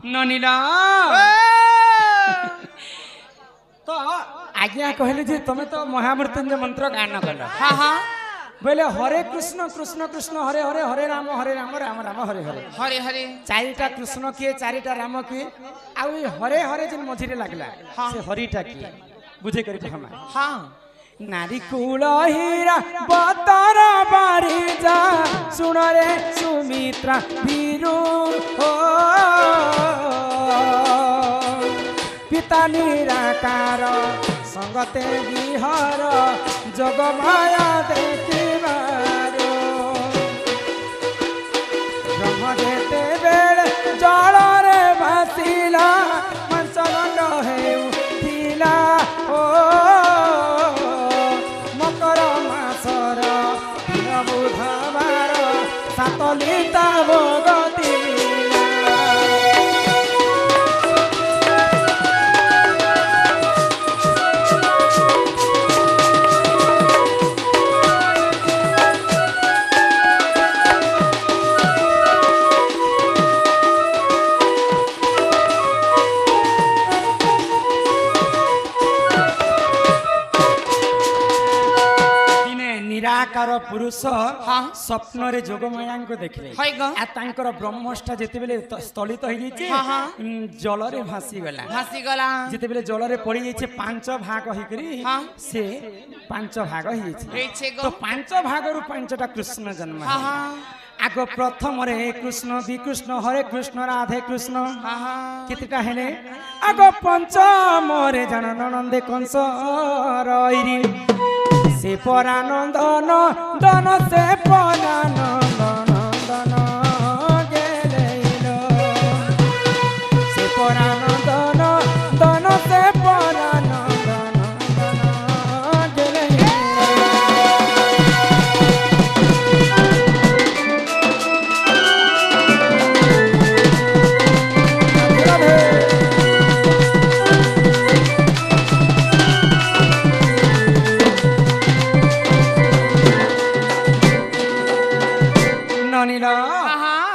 ननीला तो आज्ञा कहले जे तुम तो महामृत्युंजय मंत्र गान कल हाँ हाँ बोले हरे कृष्ण कृष्ण कृष्ण हरे हरे हरे राम राम राम हरे हरे हरे हरे चारिटा कृष्ण किए चारिटा राम किए आउ हरे हरे जिन मझिरे लागला से हरिटा किए बुझे करी हम हाँ नारी कूल हीरा बतर बारी जा सुन रे सुमित्रा वीरू हो पिता निराकार संगते विहर जग माया देखिबारो ब्रह्म जेते बेले जल रे भासिला मंचगंड हेउथिला ओ मकर मासर दिन बुधवार सातलिता भोगती निराकार पुरुष स्वप्न रे जोगमाया को देखले आ तांकर ब्रह्मष्टा जेते बेले स्थलित हो जाइए जल रे भासी गला जेते बेले जल रे पड़ी जाइए पांच भाग होई करी से पांच भाग होई जाइए तो पांच भाग रु पांचटा कृष्ण जन्म आग प्रथम रे कृष्ण विकृष्ण हरे कृष्ण राधे कृष्ण कितटा हेले आग पंचम रे जननंदे कंस रईरी से परानंदन दन से परानंदन गेलेलो से परानंदन दन से परानंदन गेलेलो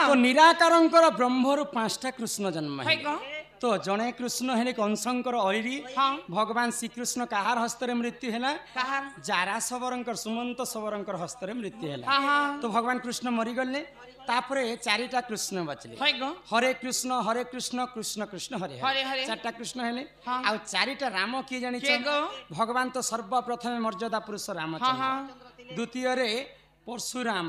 तो निराकारंकर ब्रह्मरु पांचटा कृष्ण जन्म है तो जने कृष्ण हेले कंसंकर अईरी भगवान श्रीकृष्ण कहार हस्तरे मृत्यु हैला जारा सबरंकर सुमंत सबरंकर हस्तरे मृत्यु हैला तो भगवान कृष्ण मरी गले तापरे चारिटा कृष्ण बचले हरे कृष्ण कृष्ण कृष्ण हरे हरे चारटा कृष्ण हेले आ चारिटा राम किए जानि भगवान तो सर्वप्रथम मर्यादा पुरुष रामचंद्र द्वितीय रे परशुराम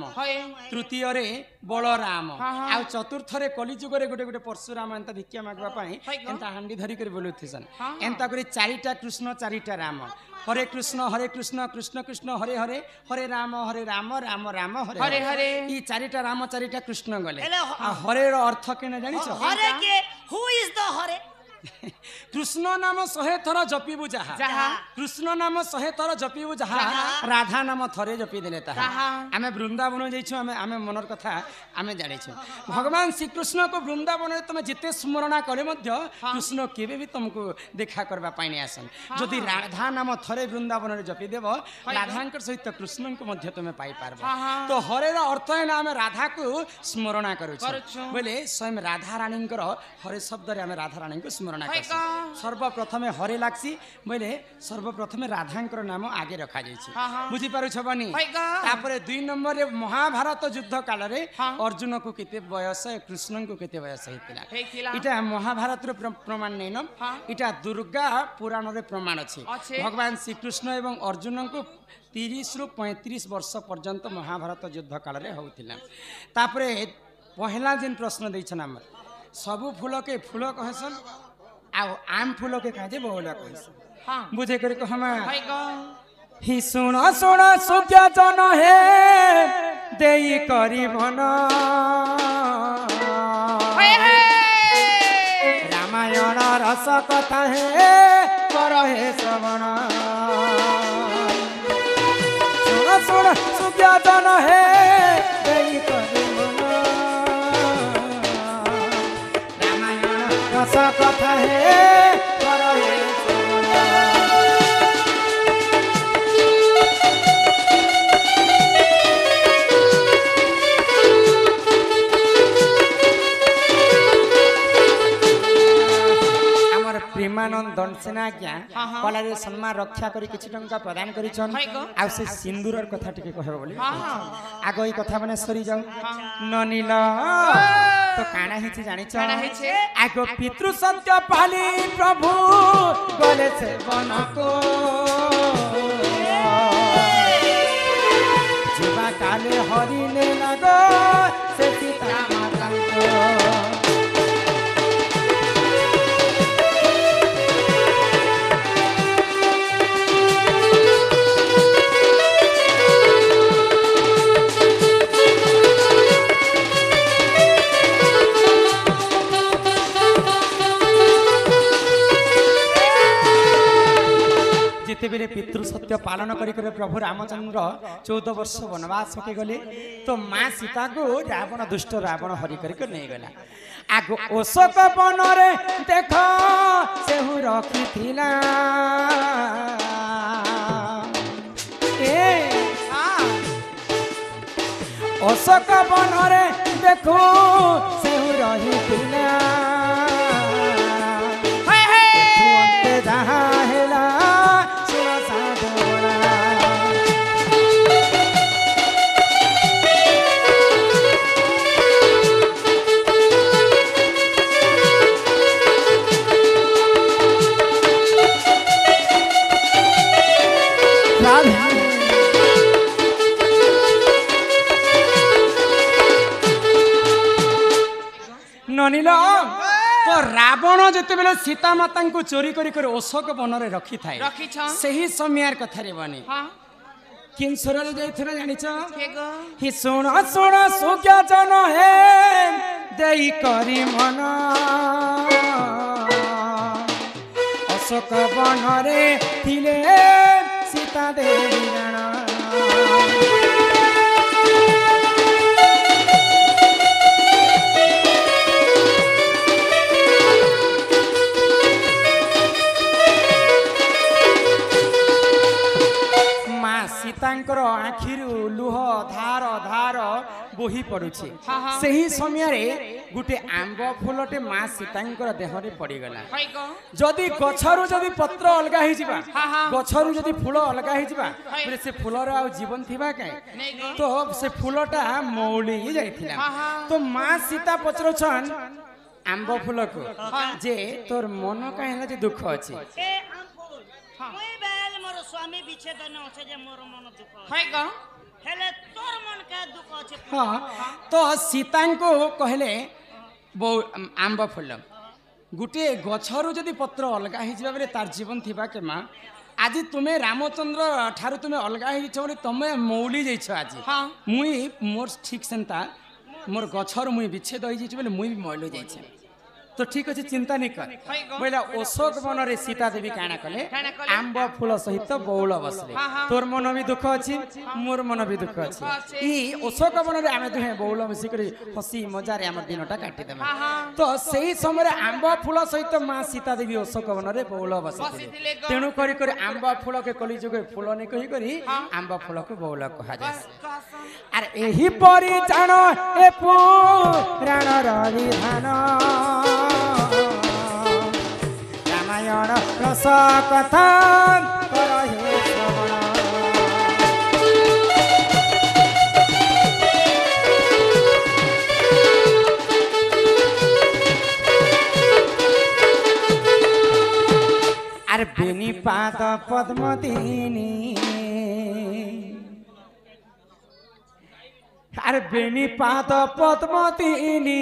तृतीय रे बलराम आ चतुर्थ रे कलिजुग रे गोटे गोटे परशुराम एंता भिक्षा मागवा पाई एंता हांडी धरी कर बोलुथिसन एंता करी चारिटा कृष्ण चारिटा राम हरे कृष्ण कृष्ण कृष्ण हरे हरे हरे राम राम राम हरे हरे ई चारिटा राम चारिटा कृष्ण गले आ हरे रो अर्थ केने जानि छ हरे के हु इज द हरे कृष्ण नाम 100 थर जपिबु जहा कृष्ण नाम 100 थर जपिबु जहा राधा नाम थरे जपि देले ताहा आमे वृंदावन जाइछु आमे मनर कथा आमे जानिछु भगवान श्री कृष्ण को वृंदावन रे तमे जिते स्मरणा करे मध्य कृष्ण केबे भी तुमको देखा करबा पाइने आसन जदि राधा नाम थरे वृंदावन रे जपि देबो राधांकर सहित कृष्ण को मध्य तुमे पाई पारबो तो हरे रो अर्थ है ना आमे राधा को स्मरणा करूछु बोले स्वयं राधा रानींकर हरे शब्द रे आमे राधा रानी को स्मरणा सर्वप्रथम हरे लागसी बोले सर्वप्रथम राधांकर नाम आगे रखा जाइछि बुझी पारु छबनी तापरे 2 नंबर रे महाभारत युद्ध काल रे अर्जुन को केते बयस कृष्ण को केते बयस हेतिला इटा महाभारत रे प्रमाण नै न इटा दुर्गा पुराण रे प्रमाण अछि भगवान श्री कृष्ण एवं अर्जुन को 30 रु 35 वर्ष पर्यंत महाभारत युद्ध काल रे होतिला तापरे पहला जिन प्रश्न दैछन हम सबु फूल के फूल कहसन आउ आम फूल के काजे बहुला कहसन बुझे करी हम हि सुन सुन सुख्या जन हे देई करी मन रामायण रस कथा हे कर हे श्रवण सुन सुन सुख्या जन हे देई करी मन रामायण रस कथा हे कर हे ପ୍ରେମାନନ୍ଦ ଦଣ୍ଡସେନା ଆଜ୍ଞା କଲାରେ ସମ୍ମାନ ରକ୍ଷା କରି କିଛି ଟଙ୍କା ପ୍ରଦାନ କରିଛନ୍ ଆଉ ସେ ସିନ୍ଦୁରର କଥା ଟିକେ କହିବ ବୋଲି ଆଗ ଏଇ କଥା ମାନେ ସରି ଯାଉ ନନିଲ ତ କାଣା ହେଇଛି ଜାଣିଛ ଆଗ ପିତୃ ସତ୍ୟ ପାଲି ପ୍ରଭୁ ଗଲେ ସେ ବନକୁ ଯିବା କାଲେ ହରିଲେ ଲାଗ ସେ ସୀତା ମାତାଙ୍କୁ जिते बेले पितृ सत्य पालन करी प्रभु रामचंद्र 14 वर्ष वनवास के गले तो माँ सीता को रावण दुष्ट रावण हरि करके नहीं गला आगो अशोक वन रे देख से रखी थिला ए अशोक वन रे देखो से रही थिला जहाँ हेला ननिल तो रावण जिते बेले सीता माता को चोरी करी अशोक वन रे रखी थाए सही समय कथा रे बनी किन सुरल जाइथरा जानिछ हि सुण सुण सुज्ञा जन हे देई करी मन अशोक वन रे थिले सीता देवी राणा सीतांकर आखिरु लुह धार धार बोही पड़ुछि सही समय रे गुटे आंब फूलटे माँ सीतांकर देह रे पड़ी गला जदी गछरु जदी पत्र अलगा ही जिबा गछरु जदी फूल अलगा ही जिबा बोले से फूलर आ जीवन थिबा काई तो से फूलटा मौली ही जाइथिला तो माँ सीता पचरछन आंब फूल को जे तोर मन काहेला जे दुख अछि स्वामी विच्छेदन আছে যে মোর মন দুঃখ হয় গো হেলে তোর মন কা দুঃখ আছে हां तो सीता को कहले बो आंब फूल गुटे गछरु जदी पत्र अलगा हि जिबा बेले तार जीवन थिबा के मां आज तुमे रामचंद्र ठारू तुमे अलगा हि छ बोले तमे मौली जइछ आज हां मुई मोर ठीक सेंता मोर गछरु मुई विच्छेद होई जइछ बोले मुई भी मौली जइछ तो ठीक अच्छे चिंता नहीं कर बोला अशोक वन रे सीता देवी काना कले आंब फूल सहित बौल बसले तोर मन भी दुख अच्छी मोर मन भी दुख अच्छी ई अशोक वन रे आमे दुहे बौल मिसी करी हसी मजा रे हमर दिनटा काटी देमा तो सही समय रे आंब फूल सहित मां सीता देवी अशोक वन रे बौल बसले तेणु करी करी आंब फूल के कली जुगे फूल ने कही करी आंब फूल को बौल कहा जाय अरे एही परी जानो ए पुराण विधान रामायण रस कथा करहे श्रवण अरे बेनी पाद पद्मदिनी अरे बेनी पाद पद्मदिनी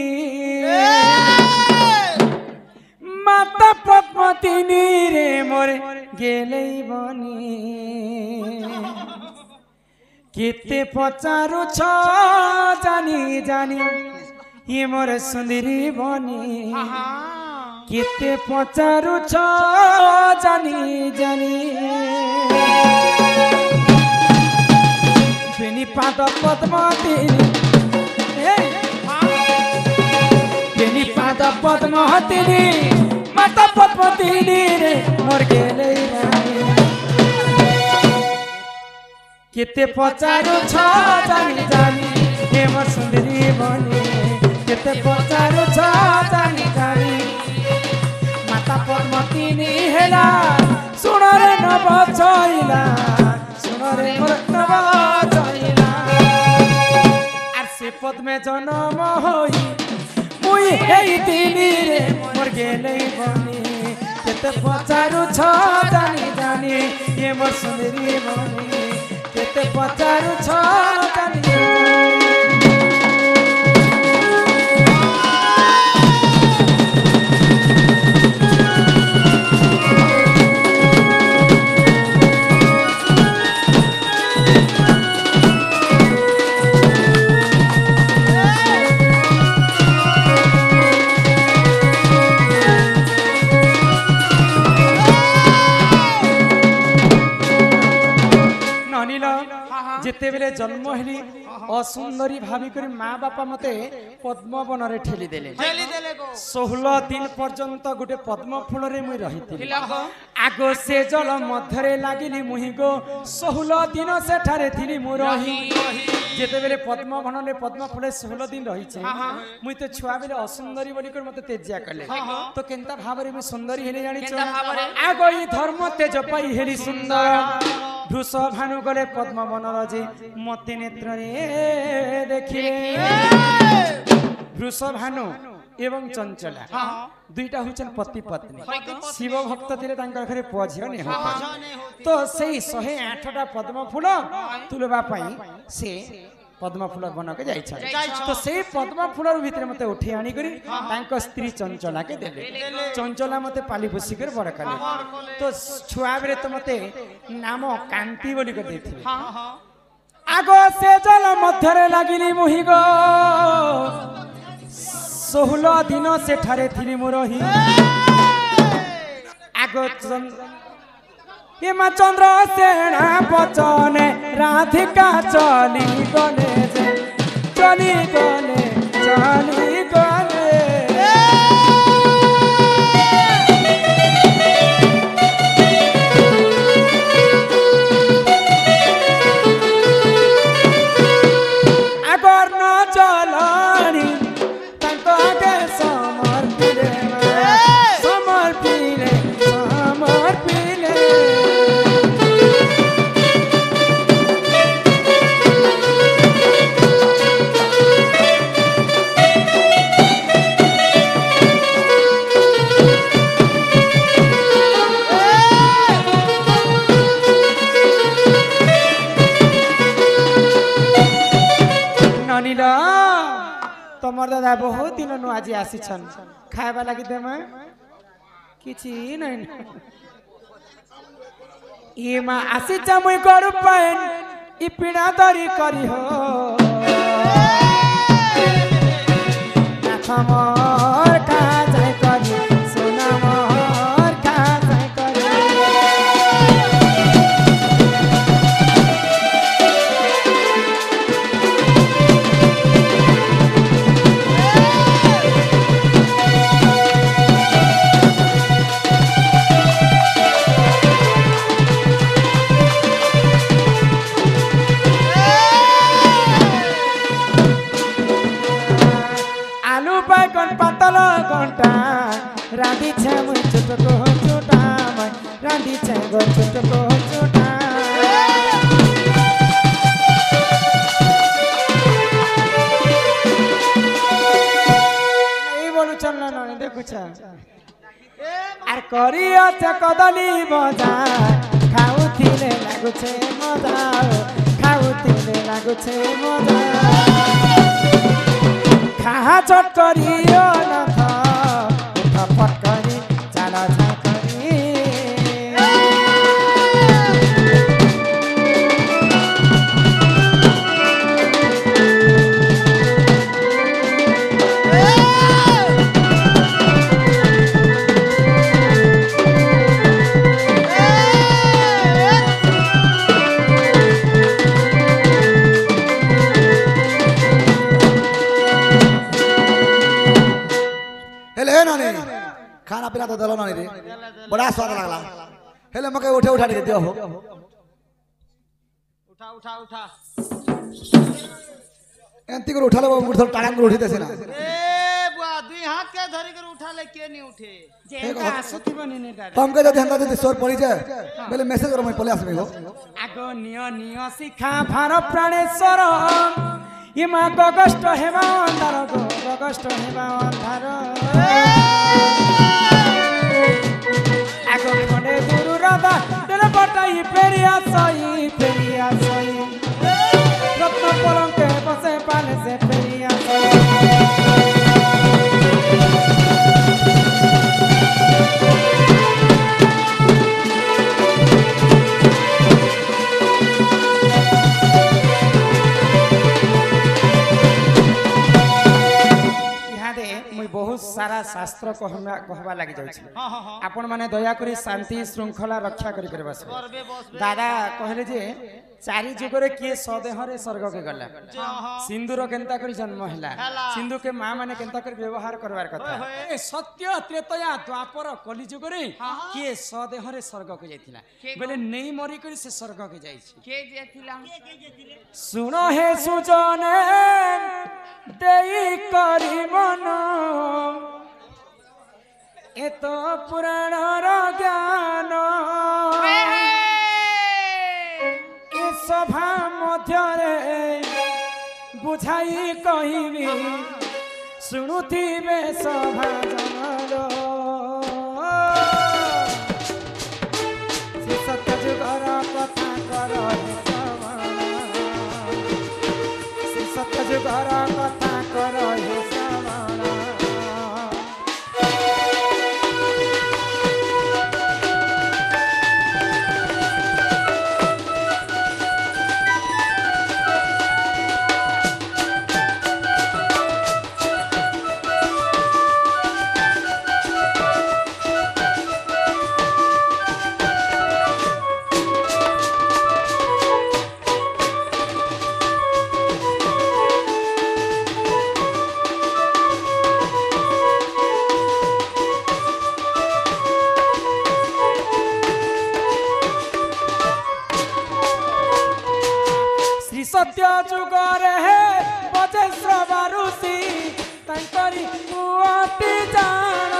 माता पद्मदिनी रे मोरे गेले बनी केते पचारु छ जानी जानी ये मोर सुंदरी बनी केते पचारु छ जानी जानी बेनी पाद पद्मदिनी बेनी पाद पद्मदिनी माता पद्मदिनी रे मोर गेले केते पचारु छ जानी जानी हे मोर सुंदरी बनी केते पचारु छ जानी जानी माता पद्मदिनी চইলা সোনরে মোর নব চইলা আর সে পদ্মে জন্ম হই মুই এই দিনি রে মোর গেলেই বনি কেতে পচারু ছ জানি জানি এ মোর সুন্দরী বনি কেতে পচারু ছ জানি যেতে বেলে জন্ম হেলি অসুন্দরী ভাবি করে মা বাপা মতে পদ্মবনরে ঠেলি দেলে 16 দিন পর্যন্ত গোটে পদ্ম ফুলরে মুই রহিଥିଲି আগ সে জল মধ্যরে লাগিলি মুহি গো 16 দিন সেঠারে থিলি মু রহি যেতে বেলে পদ্মবনরে পদ্ম ফুলে 16 দিন রহিছে মুই তো ছুয়া বেলে অসুন্দরী বলি করে মতে তেজিয়া কলে তো কেনতা ভাবরে মুই সুন্দরী হেলি জানিছ আগ ই ধর্ম তেজ পাই হেলি সুন্দর ধূস ভানু গলে পদ্মবনর যে মতে নেত্রে দেখি ধূস ভানু এবং চঞ্চলা দুইটা হচ্ছেন পতি পত্নী শিব ভক্ত ଥିଲେ ତାଙ୍କ ଘରେ ପୁଅ ଝିଅ ନେହ ତ ସେଇ 108ଟା ପଦ୍ମ ଫୁଲ ତୁଲବା ପାଇଁ ସେ ପଦ୍ମ ଫୁଲ ବନକେ ଯାଇଛନ୍ ତ ସେଇ ପଦ୍ମ ଫୁଲର ଭିତରେ ମତେ ଉଠେଇ ଆଣି କରି ତାଙ୍କ ସ୍ତ୍ରୀ ଚଞ୍ଚଲାକେ ଦେଲେ ଚଞ୍ଚଲା ମତେ ପାଲି ପୋଷି କରି ବଡ଼ କଲେ ତ ଛୁଆ ବେଳେ ତ ମତେ ନାମ କାନ୍ତି ବୋଲି କରି ଦେଇଥିଲେ ଆଗ ସେ ଜଳ ମଧ୍ୟରେ ଲାଗିଲି ମୁହି ଗো 16 ଦିନ ସେଠାରେ ଥିଲି ମୁଁ ରହି ଆଗ हिमा चंद्र सेना बचने राधिका चली गले चली गले चली गले अगर न चलानी तंको आगे समर्पिले समर्पिले समर्पिले तमर दादा बहुत दिन नु आज आसी छन खाएबा लागि देमा किछि नै ये मा आसी छ मुई गरु पाइन इ पीडा दरी करी हो नाथ मोर का जाय करी सोना मोर का जाय करी पातल घंटा राधी छे मुई छोट को छोटा मैं राधी छे गो छोट को छोटा नहीं बोलू चलना नहीं देखु छा आर करिया छ कदली मजा खाउथिले लागु छे मजा खाउथिले लागु छे मजा कहा चट करियो न था उठा फटकरी चला झकरी खाना पीना तो दलो ना रे बड़ा स्वाद लागला हेले मके उठे उठा के दियो हो उठा उठा उठा एंती को उठाले मुठ टांग उठी देसे ना ए बुआ 2 हाथ के धरी कर उठा ले के नहीं उठे जेका आसुथिबो निने दादा तमके जदि हंगा जदि सोर पड़ी जाए बेले मेसेज करो मैं पले आसबे हो आगो नियो नियो शिखा भार प्राणेश्वर इमा गगष्ट हेबा अंधार गो गगष्ट हेबा अंधार आगो खंडे गुरु राधा तेल बटाई पेरिया सई रत्न पलंके बसे पाले से पेरिया बहुत सारा शास्त्र कहवा लगी जाउछि आपण माने दया करी शांति श्रृंखला रक्षा करी करे बस दादा कहले जे चारि जुगरे किए सदेहरे स्वर्ग के गला सिंदूर केनता करी जन्म हैला सिंधु के मां माने केनता करी व्यवहार करवार कथा सत्य त्रेतया द्वापर कली जुगरे किए सदेहरे स्वर्ग के जाइथिला बोले नहीं मरी करी से स्वर्ग के जाइछि के जेथिला सुनो हे सुजने देई करी मन एत पुराण ज्ञान ए सभा मध्य बुझाई कहबी शुणुथिबे सभा जनर से सत्य जुगर कथा कर से सत्य जुगर कथा कर हे श्रवण सत्य जुगरे हे बजेश्वर बारुसी तंकरी कुआती जान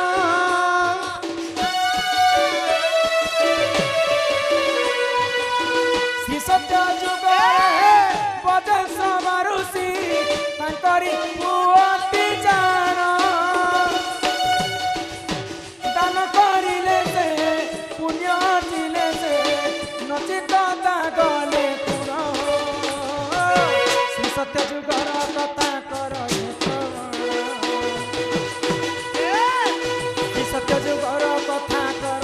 श्री सत्य जुगरे हे बजेश्वर बारुसी तंकरी कुआती जान दान करिले से पुण्य दिले से नचित गले सत्य जुगर कथा कर सत्य जुगर कथा कर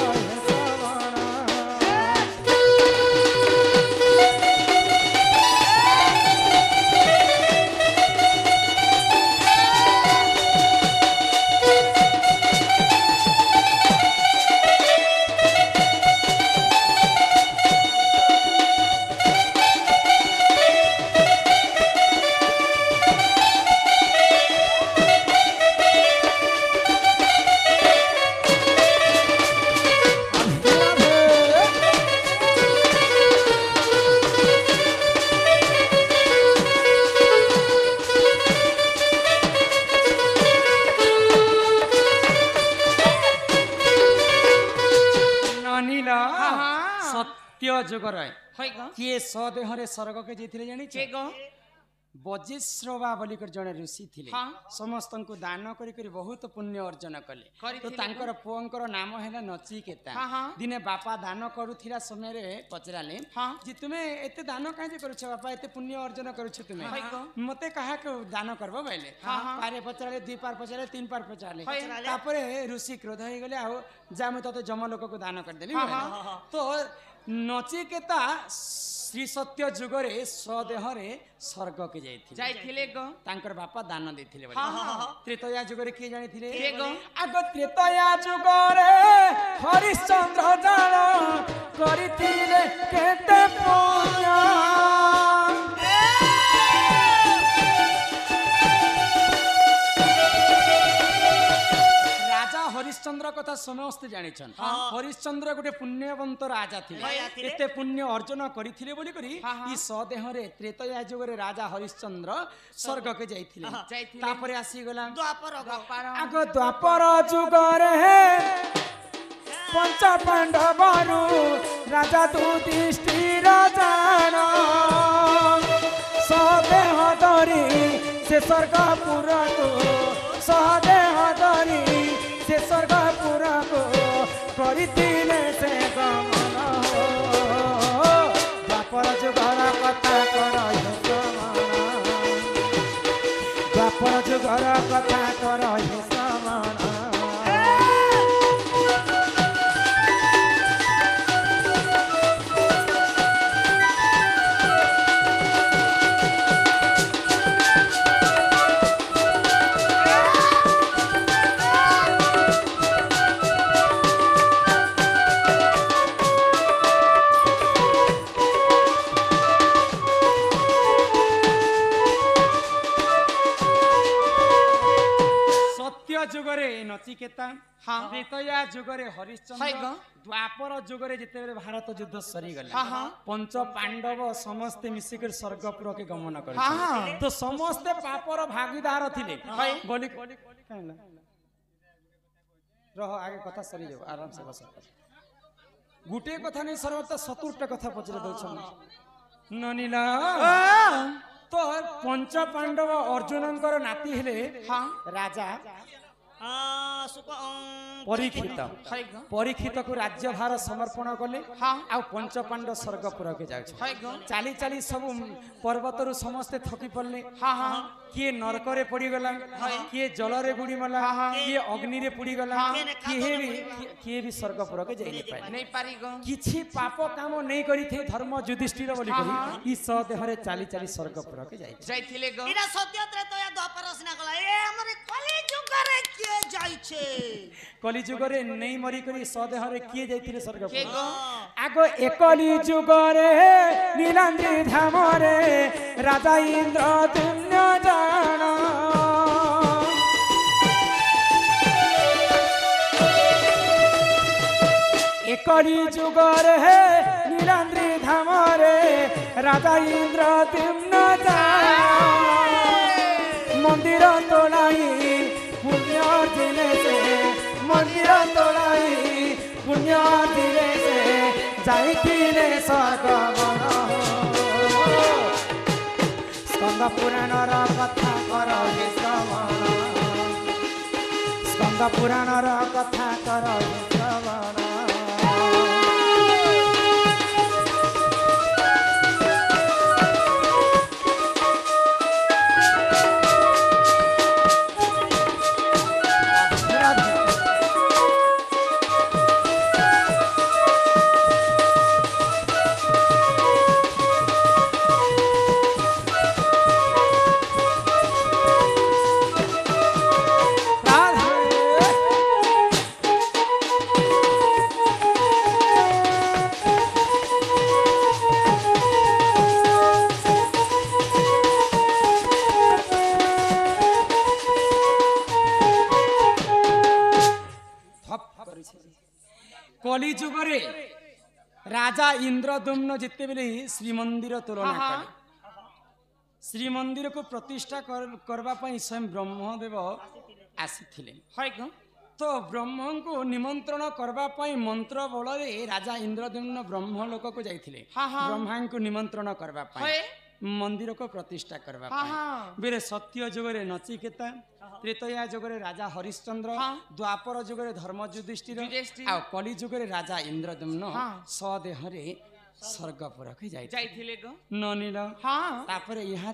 सत्य जुगर किए सदेहरे स्वर्ग के जेथिले जानि के गो बजेश्रवा बोली कर जने ऋषि थिले समस्त को दान करी करी बहुत पुण्य अर्जन कले तो तांकर पुअंकर नाम हैला नचिकेता दिने बापा दान करूथिला समय रे पचराले जे तुमे एते दान काहे जे करूछ बापा एते पुण्य अर्जन करूछ तुमे मते कहा के दान करबो बैले पारे पचराले दुई पार पचराले तीन पार पचराले तापरे ऋषि क्रोध हो गले आ जा म तते जम लोक को दान कर देली तो नचिकेता श्री सत्य जुगरे सदेहरे स्वर्ग के जाइथिले गो तांकर बापा दान देथिले बोले त्रेतया जुगरे के जानिथिले के गो आग त्रेतया जुगरे हरिश्चंद्र जान करिथिले केते पुण्य राजा हरिश्चंद्र कथा समस्त जानिछन हरिश्चंद्र गोटे पुण्यवंत राजा थिले राजा थिले। एते पुण्य अर्जन करिथिले बोली करी ई सदेह रे त्रेतया युग रे राजा हरिश्चंद्र स्वर्ग के जाइथिले जाइथिले। तापरे आसी गला द्वापर आग द्वापर जुग रे पंच पांडवरु राजा युधिष्ठिर जान सदेह धरी से स्वर्गपुर को सदेह धरी से स्वर्गपुर को करिथिले से गमन द्वापर जुगर कथा कर द्वापर जुगर कथा कर श्रवण जुगरे नचिकेता त्रेतया जुगरे हरिश्चंद्र द्वापर जुगरे जितेबेले भारत युद्ध सरी गला पंच पांडव समस्ते मिसिकर स्वर्गपुर के गमन कर तो समस्ते पापर भागीदार थिले बोली रह आगे कथा सरी जाओ आराम से बस गुटे कथा नहीं सर्वत 70टा कथा पचरे दउछन ननिला तो पंच पांडव अर्जुनंकर नाती हेले राजा परीक्षित परीक्षित को राज्य भार समर्पण कले आ पंच पांडव स्वर्गपुर के जाउ चाली चाली सब पर्वत रु समस्ते थकी पड़ले किए नरक रे पड़ी गला किए जल रे बुड़ी मला किए अग्नि रे पुड़ी गला किए भी स्वर्गपुर के जाई नहीं पारी किछि पाप काम नहीं करी थे धर्म युधिष्ठिर बोली करी ई सदेह रे चाली चाली स्वर्गपुर के जाइथिले गो इना सत्य त्रेतया द्वापर रचना कला ए हमरे कली जुग रे किए जाई छे कली जुग रे नहीं मरी करी सदेह रे किए जाइथिले स्वर्गपुर आगो एकली जुग रे नीलांद्री धाम रे राजा इंद्रद्युम्न जान एकली जुग रे नीलांद्री धाम रे राजा इंद्रद्युम्न जान मंदिर तोलाई पुण्य दिले से मंदिर तोलाई पुण्य दिले से जाइथिले स्वर्गवन स्कंद पुराण रा कथा कर श्रवण स्कंद पुराण रा कथा कर श्रवण कली जुगरे राजा इंद्रद्युम्न जिते बेले श्रीमंदिर तुलना कले श्रीमंदिर को प्रतिष्ठा करबा पई स्वयं ब्रह्मदेव आसीथिले तो ब्रह्म को निमंत्रण करबा पई मंत्र बल रे राजा इंद्रद्युम्न ब्रह्मलोक को जाइथिले ब्रह्मा को निमंत्रण करबा पई मंदिर को प्रतिष्ठा करबा पई बेरे सत्य जुगरे नचिकेता त्रेतया जुगरे राजा हरिश्चंद्र द्वापर जुगरे धर्म युधिष्ठिर आ कली जुगरे राजा इंद्रद्युम्न सदेह रे स्वर्गपुर के जाइथिले ननिला तापरे यहाँ